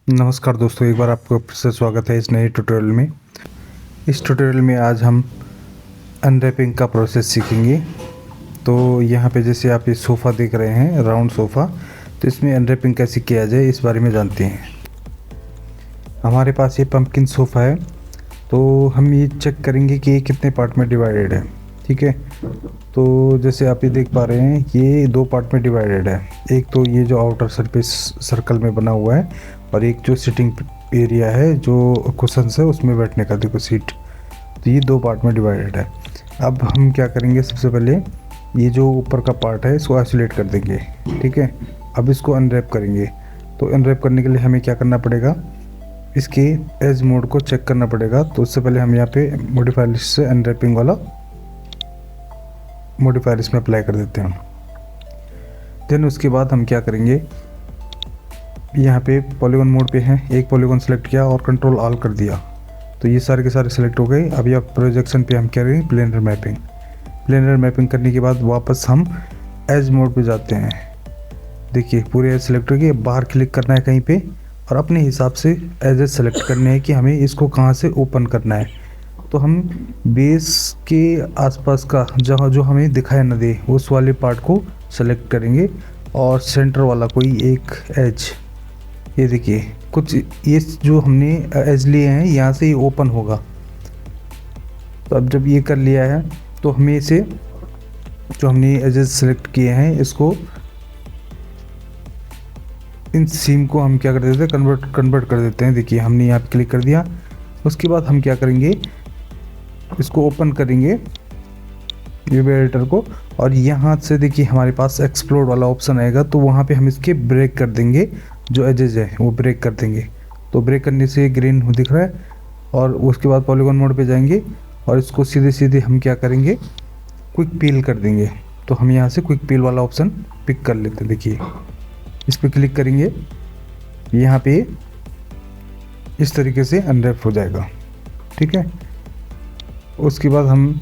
नमस्कार दोस्तों, एक बार आपको फिर से स्वागत है इस नए ट्यूटोरियल में। इस ट्यूटोरियल में आज हम अनरैपिंग का प्रोसेस सीखेंगे। तो यहाँ पे जैसे आप ये सोफ़ा देख रहे हैं, राउंड सोफ़ा, तो इसमें अनरैपिंग कैसे किया जाए इस बारे में जानते हैं। हमारे पास ये पंपकिन सोफ़ा है, तो हम ये चेक करेंगे कि ये कितने पार्ट में डिवाइडेड है। ठीक है, तो जैसे आप ये देख पा रहे हैं, ये दो पार्ट में डिवाइडेड है। एक तो ये जो आउटर सरफेस सर्कल में बना हुआ है, और एक जो सिटिंग एरिया है, जो कुशन्स है उसमें बैठने का, देखो सीट। तो ये दो पार्ट में डिवाइडेड है। अब हम क्या करेंगे, सबसे पहले ये जो ऊपर का पार्ट है इसको आइसोलेट कर देंगे। ठीक है, अब इसको अनरैप करेंगे। तो अनरैप करने के लिए हमें क्या करना पड़ेगा, इसके एज मोड को चेक करना पड़ेगा। तो उससे पहले हम यहाँ पे मॉडिफायर लिस्ट से अनरैपिंग वाला मॉडिफायर इसमें अप्लाई कर देते हैं। देन उसके बाद हम क्या करेंगे, यहाँ पे पॉलीगॉन मोड पे हैं, एक पॉलीगॉन सेलेक्ट किया और कंट्रोल ऑल कर दिया, तो ये सारे के सारे सेलेक्ट हो गए। अब यह प्रोजेक्शन पे हम क्या करेंगे, प्लेनर मैपिंग। प्लेनर मैपिंग करने के बाद वापस हम एज मोड पे जाते हैं। देखिए पूरे एज सेलेक्ट हो गए। बाहर क्लिक करना है कहीं पे और अपने हिसाब से एजेस सेलेक्ट करने हैं कि हमें इसको कहाँ से ओपन करना है। तो हम बेस के आसपास का जहाँ जो हमें दिखाई न दे उस वाले पार्ट को सेलेक्ट करेंगे, और सेंटर वाला कोई एक एज, ये देखिए कुछ ये जो हमने एज लिए हैं यहाँ से ये ओपन होगा। तो अब जब ये कर लिया है तो हमें इसे, जो हमने एजेस सेलेक्ट किए हैं, इसको इन सीम को हम क्या कर देते हैं, कन्वर्ट कर देते हैं। देखिए हमने यहाँ पे क्लिक कर दिया। उसके बाद हम क्या करेंगे, इसको ओपन करेंगे व्यू एडिटर को, और यहाँ से देखिए हमारे पास एक्सप्लोर वाला ऑप्शन आएगा। तो वहाँ पे हम इसके ब्रेक कर देंगे, जो एजेस है वो ब्रेक कर देंगे। तो ब्रेक करने से ग्रीन दिख रहा है, और उसके बाद पॉलीगॉन मोड पे जाएंगे और इसको सीधे सीधे हम क्या करेंगे, क्विक पील कर देंगे। तो हम यहाँ से क्विक पील वाला ऑप्शन पिक कर लेते हैं। देखिए इस पर क्लिक करेंगे, यहाँ पे इस तरीके से अनरैप हो जाएगा। ठीक है, उसके बाद हम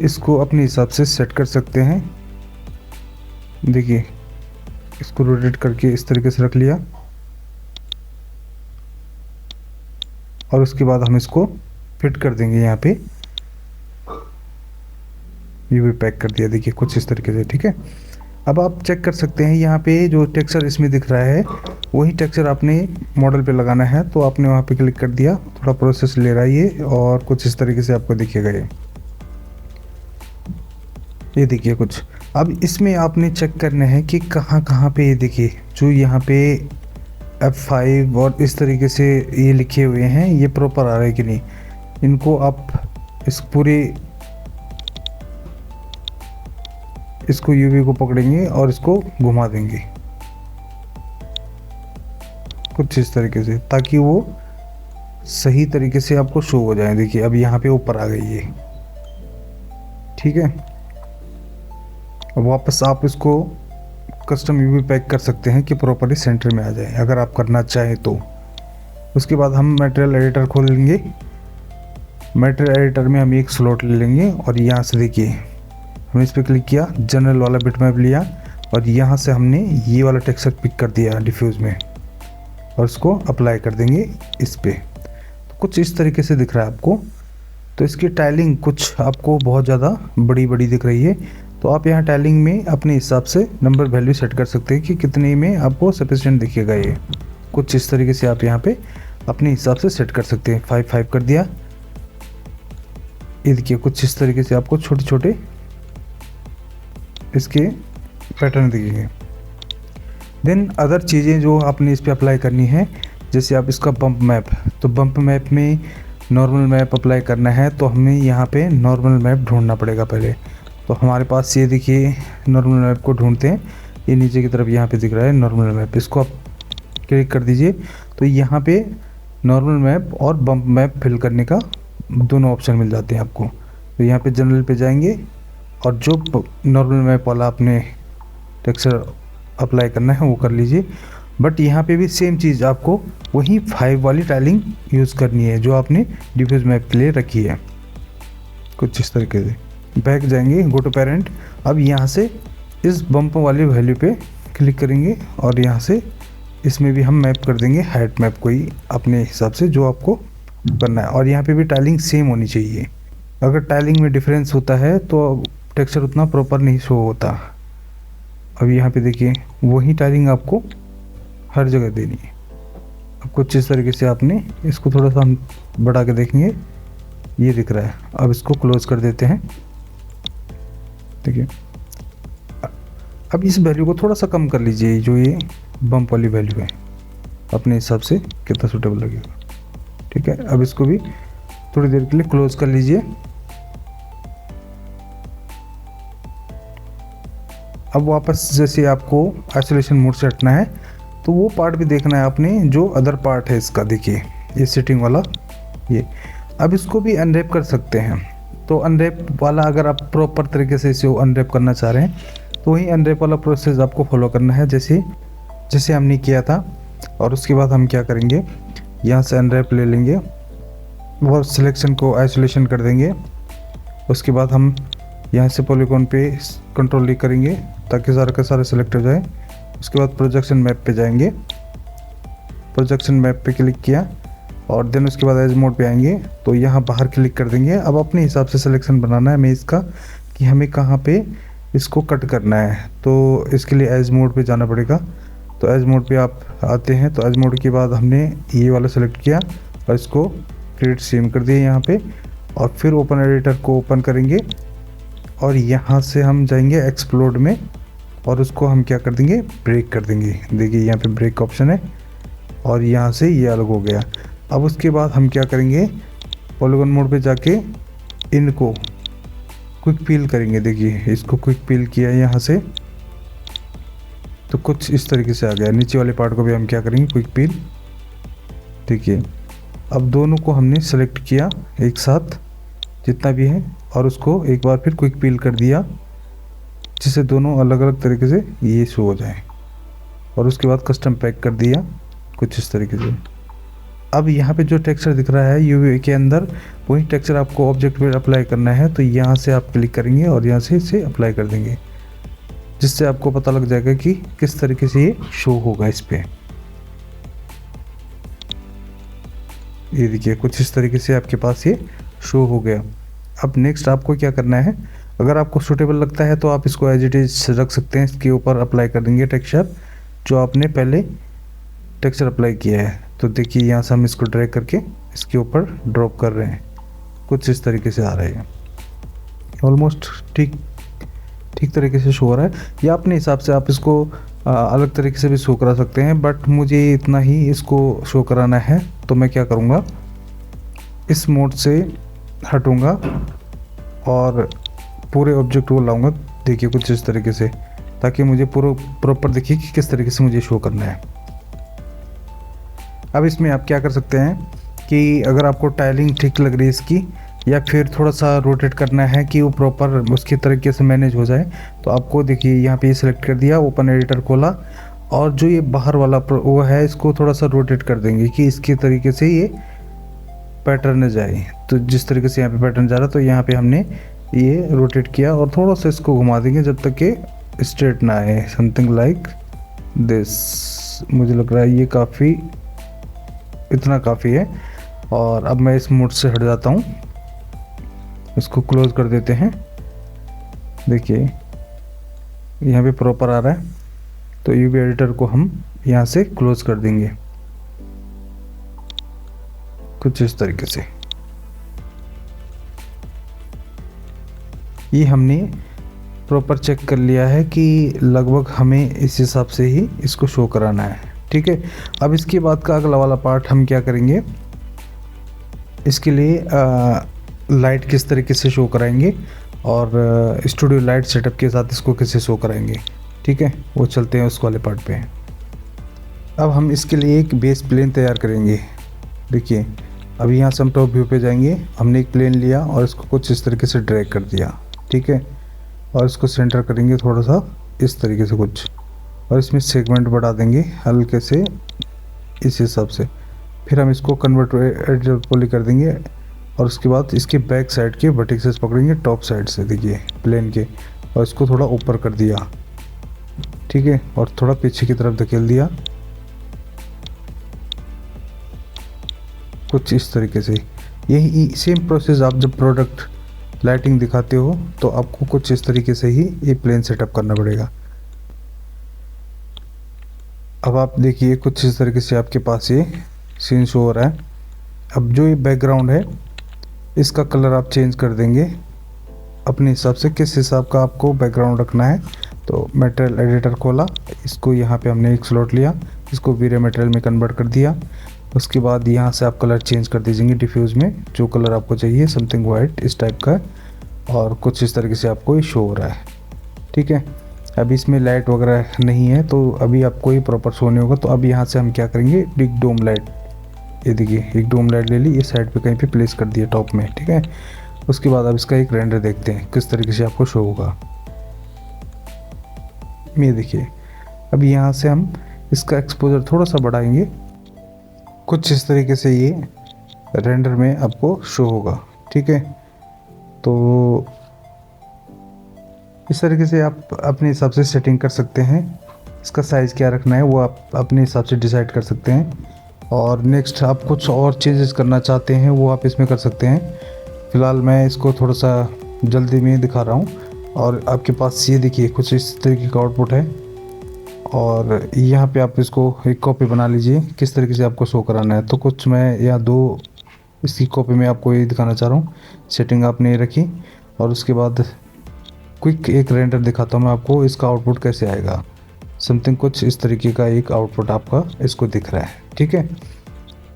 इसको अपने हिसाब से सेट कर सकते हैं। देखिए इसको रोटेट करके इस तरीके से रख लिया, और उसके बाद हम इसको फिट कर देंगे। यहाँ पे ये भी पैक कर दिया, देखिए कुछ इस तरीके से। ठीक है, अब आप चेक कर सकते हैं, यहाँ पे जो टेक्सचर इसमें दिख रहा है वही टेक्सचर आपने मॉडल पे लगाना है। तो आपने वहाँ पे क्लिक कर दिया, थोड़ा प्रोसेस ले रहा है ये, और कुछ इस तरीके से आपको दिखेगा ये देखिए कुछ। अब इसमें आपने चेक करना है कि कहाँ कहाँ पे, ये देखिए जो यहाँ पे F5 और इस तरीके से ये लिखे हुए हैं, ये प्रॉपर आ रहा है कि नहीं। इनको आप इस पूरे इसको यूवी को पकड़ेंगे और इसको घुमा देंगे कुछ इस तरीके से, ताकि वो सही तरीके से आपको शो हो जाए। देखिए अब यहाँ पे ऊपर आ गई ये। ठीक है, अब वापस आप इसको कस्टम यूवी पैक कर सकते हैं कि प्रॉपर्ली सेंटर में आ जाए, अगर आप करना चाहें तो। उसके बाद हम मटेरियल एडिटर खोल लेंगे। मटेरियल एडिटर में हम एक स्लॉट ले लेंगे, और यहाँ से देखिए हमने इस पर क्लिक किया, जनरल वाला बिटमैप लिया, और यहाँ से हमने ये वाला टेक्सचर पिक कर दिया डिफ्यूज़ में, और इसको अप्लाई कर देंगे इस पे। तो कुछ इस तरीके से दिख रहा है आपको। तो इसकी टाइलिंग कुछ आपको बहुत ज़्यादा बड़ी बड़ी दिख रही है, तो आप यहाँ टाइलिंग में अपने हिसाब से नंबर वैल्यू सेट कर सकते हैं कि कितने में आपको सफिशिएंट दिखेगा। ये कुछ इस तरीके से आप यहाँ पे अपने हिसाब से सेट कर सकते हैं। 5 कर दिया। ये देखिए कुछ इस तरीके से आपको छोटे छोटे इसके पैटर्न दिखेंगे। देन अदर चीज़ें जो आपने इस पर अप्लाई करनी है, जैसे आप इसका बम्प मैप, तो बम्प मैप में नॉर्मल मैप अप्लाई करना है, तो हमें यहाँ पे नॉर्मल मैप ढूंढना पड़ेगा पहले। तो हमारे पास ये देखिए नॉर्मल मैप को ढूंढते हैं, ये नीचे की तरफ यहाँ पे दिख रहा है नॉर्मल मैप, इसको आप क्लिक कर दीजिए। तो यहाँ पे नॉर्मल मैप और बम्प मैप फिल करने का दोनों ऑप्शन मिल जाते हैं आपको। तो यहाँ पे जनरल पे जाएंगे, और जो नॉर्मल मैप वाला आपने टेक्सचर अप्लाई करना है वो कर लीजिए। बट यहाँ पे भी सेम चीज़ आपको वही 5 वाली टाइलिंग यूज़ करनी है जो आपने डिफ्यूज मैप के लिए रखी है। कुछ इस तरीके से बैक जाएंगे, गो टू पेरेंट। अब यहाँ से इस बम्प वाली वैल्यू पे क्लिक करेंगे, और यहाँ से इसमें भी हम मैप कर देंगे हाइट मैप कोई अपने हिसाब से जो आपको करना है। और यहाँ पे भी टाइलिंग सेम होनी चाहिए। अगर टाइलिंग में डिफरेंस होता है तो टेक्सचर उतना प्रॉपर नहीं शो होता। अब यहाँ पे देखिए वही टाइलिंग आपको हर जगह देनी है। अब कुछ इस तरीके से आपने इसको थोड़ा सा हम बढ़ा के देखेंगे, ये दिख रहा है। अब इसको क्लोज कर देते हैं। देखिए अब इस वैल्यू को थोड़ा सा कम कर लीजिए, जो ये बम्प वाली वैल्यू है अपने हिसाब से कितना सूटेबल लगेगा। ठीक है, अब इसको भी थोड़ी देर के लिए क्लोज कर लीजिए। अब वापस जैसे आपको आइसोलेशन मोड से हटना है तो वो पार्ट भी देखना है आपने, जो अदर पार्ट है इसका। देखिए ये सेटिंग वाला ये। अब इसको भी अनरैप कर सकते हैं। तो अनरैप वाला अगर आप प्रॉपर तरीके से इसे अनरैप करना चाह रहे हैं तो वही अनरैप वाला प्रोसेस आपको फॉलो करना है, जैसे हमने किया था। और उसके बाद हम क्या करेंगे, यहाँ से अनरैप ले लेंगे और सिलेक्शन को आइसोलेशन कर देंगे। उसके बाद हम यहाँ से पॉलीगॉन पे कंट्रोल डी करेंगे ताकि सारा का सारा सिलेक्ट हो जाए। उसके बाद प्रोजेक्शन मैप पे जाएंगे, प्रोजेक्शन मैप पे क्लिक किया और देन उसके बाद एज मोड पे आएंगे तो यहाँ बाहर क्लिक कर देंगे। अब अपने हिसाब से सिलेक्शन बनाना है हमें इसका कि हमें कहाँ पे इसको कट करना है। तो इसके लिए एज मोड पे जाना पड़ेगा। तो एज मोड पे आप आते हैं तो एज मोड के बाद हमने ये वाला सेलेक्ट किया और इसको क्रिएट सेम कर दिया यहाँ पे। और फिर ओपन एडिटर को ओपन करेंगे और यहाँ से हम जाएंगे एक्सप्लोड में और उसको हम क्या कर देंगे, ब्रेक कर देंगे। देखिए यहाँ पे ब्रेक का ऑप्शन है और यहाँ से ये अलग हो गया। अब उसके बाद हम क्या करेंगे, पॉलीगॉन मोड पे जाके इनको क्विक पील करेंगे। देखिए इसको क्विक पील किया यहाँ से तो कुछ इस तरीके से आ गया। नीचे वाले पार्ट को भी हम क्या करेंगे, क्विक पील। देखिए अब दोनों को हमने सेलेक्ट किया एक साथ जितना भी है और उसको एक बार फिर क्विक पील कर दिया जिससे दोनों अलग अलग तरीके से ये शो हो जाए। और उसके बाद कस्टम पैक कर दिया कुछ इस तरीके से। अब यहाँ पे जो टेक्सचर दिख रहा है यूवी के अंदर, वही टेक्सचर आपको ऑब्जेक्ट पे अप्लाई करना है। तो यहाँ से आप क्लिक करेंगे और यहाँ से इसे अप्लाई कर देंगे, जिससे आपको पता लग जाएगा कि किस तरीके से ये शो होगा इस पे। ये देखिए कुछ इस तरीके से आपके पास ये शो हो गया। अब नेक्स्ट आपको क्या करना है, अगर आपको सूटेबल लगता है तो आप इसको एज इट इज रख सकते हैं। इसके ऊपर अप्लाई कर देंगे टेक्सचर जो आपने पहले टेक्सचर अप्लाई किया है। तो देखिए यहाँ से हम इसको ड्रैग करके इसके ऊपर ड्रॉप कर रहे हैं, कुछ इस तरीके से आ रहा है। ऑलमोस्ट ठीक तरीके से शो हो रहा है। या अपने हिसाब से आप इसको अलग तरीके से भी शो करा सकते हैं, बट मुझे इतना ही इसको शो कराना है तो मैं क्या करूँगा, इस मोड से हटूँगा और पूरे ऑब्जेक्ट को लाऊंगा। देखिए कुछ इस तरीके से, ताकि मुझे प्रॉपर देखिए कि किस तरीके से मुझे शो करना है। अब इसमें आप क्या कर सकते हैं कि अगर आपको टाइलिंग ठीक लग रही है इसकी, या फिर थोड़ा सा रोटेट करना है कि वो प्रॉपर उसके तरीके से मैनेज हो जाए, तो आपको देखिए यहाँ पे ये सिलेक्ट कर दिया, ओपन एडिटर खोला और जो ये बाहर वाला वो है इसको थोड़ा सा रोटेट कर देंगे कि इसके तरीके से ये पैटर्न जाए। तो जिस तरीके से यहाँ पे पैटर्न जा रहा तो यहाँ पे हमने ये रोटेट किया और थोड़ा सा इसको घुमा देंगे जब तक कि स्ट्रेट ना आए, समथिंग लाइक दिस। मुझे लग रहा है ये इतना काफ़ी है। और अब मैं इस मोड से हट जाता हूँ, इसको क्लोज कर देते हैं। देखिए यहाँ पे प्रॉपर आ रहा है, तो यूवी एडिटर को हम यहाँ से क्लोज कर देंगे कुछ इस तरीके से। ये हमने प्रॉपर चेक कर लिया है कि लगभग हमें इस हिसाब से ही इसको शो कराना है। ठीक है, अब इसके बाद का अगला वाला पार्ट हम क्या करेंगे, इसके लिए लाइट किस तरीके से शो कराएंगे और स्टूडियो लाइट सेटअप के साथ इसको कैसे शो कराएंगे। ठीक है, वो चलते हैं उस वाले पार्ट पे। अब हम इसके लिए एक बेस प्लेन तैयार करेंगे। देखिए अब यहाँ से हम टॉप व्यू पे जाएंगे, हमने एक प्लेन लिया और इसको कुछ इस तरीके से ड्रैग कर दिया। ठीक है, और इसको सेंटर करेंगे थोड़ा सा इस तरीके से कुछ, और इसमें सेगमेंट बढ़ा देंगे हल्के से इस हिसाब से। फिर हम इसको कन्वर्ट एडिटर पॉली कर देंगे और उसके बाद इसके बैक साइड के वर्टिसेस पकड़ेंगे टॉप साइड से, देखिए प्लेन के, और इसको थोड़ा ऊपर कर दिया। ठीक है, और थोड़ा पीछे की तरफ धकेल दिया कुछ इस तरीके से। यही सेम प्रोसेस आप जब प्रोडक्ट लाइटिंग दिखाते हो तो आपको कुछ इस तरीके से ही ये प्लेन सेटअप करना पड़ेगा। अब आप देखिए कुछ इस तरीके से आपके पास ये सीन शो हो रहा है। अब जो ये बैकग्राउंड है इसका कलर आप चेंज कर देंगे अपने हिसाब से, किस हिसाब का आपको बैकग्राउंड रखना है। तो मटेरियल एडिटर खोला, इसको यहाँ पे हमने एक स्लॉट लिया, इसको वीरे मटेरियल में कन्वर्ट कर दिया। उसके बाद यहाँ से आप कलर चेंज कर दीजिएंगे डिफ्यूज़ में, जो कलर आपको चाहिए, समथिंग वाइट इस टाइप का, और कुछ इस तरीके से आपको ये शो हो रहा है। ठीक है, अभी इसमें लाइट वगैरह नहीं है तो अभी आपको ये प्रॉपर शो नहीं होगा। तो अब यहाँ से हम क्या करेंगे, एक डोम लाइट, ये देखिए एक डोम लाइट ले ली, इस साइड पे कहीं पे प्लेस कर दिया टॉप में। ठीक है, उसके बाद अब इसका एक रेंडर देखते हैं किस तरीके से आपको शो होगा। ये देखिए, अब यहाँ से हम इसका एक्सपोजर थोड़ा सा बढ़ाएंगे, कुछ इस तरीके से ये रेंडर में आपको शो होगा। ठीक है, तो इस तरीके से आप अपने हिसाब से सेटिंग कर सकते हैं। इसका साइज़ क्या रखना है वो आप अपने हिसाब से डिसाइड कर सकते हैं। और नेक्स्ट आप कुछ और चेंजेस करना चाहते हैं वो आप इसमें कर सकते हैं। फ़िलहाल मैं इसको थोड़ा सा जल्दी में दिखा रहा हूँ। और आपके पास ये देखिए कुछ इस तरीके का आउटपुट है, और यहाँ पे आप इसको एक कॉपी बना लीजिए किस तरीके से आपको शो कराना है। तो कुछ मैं या दो इसकी कॉपी में आपको ये दिखाना चाह रहा हूँ। सेटिंग आपने ये रखी, और उसके बाद क्विक एक रेंडर दिखाता हूँ मैं आपको, इसका आउटपुट कैसे आएगा। समथिंग कुछ इस तरीके का एक आउटपुट आपका इसको दिख रहा है। ठीक है,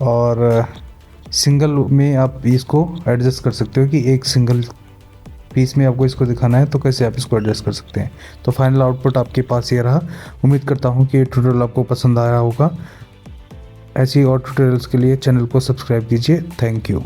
और सिंगल में आप इसको एडजस्ट कर सकते हो कि एक सिंगल पीस में आपको इसको दिखाना है तो कैसे आप इसको एडजस्ट कर सकते हैं। तो फाइनल आउटपुट आपके पास ये रहा। उम्मीद करता हूँ कि ये ट्यूटोरियल आपको पसंद आया होगा। ऐसी और ट्यूटोरियल्स के लिए चैनल को सब्सक्राइब कीजिए। Thank you.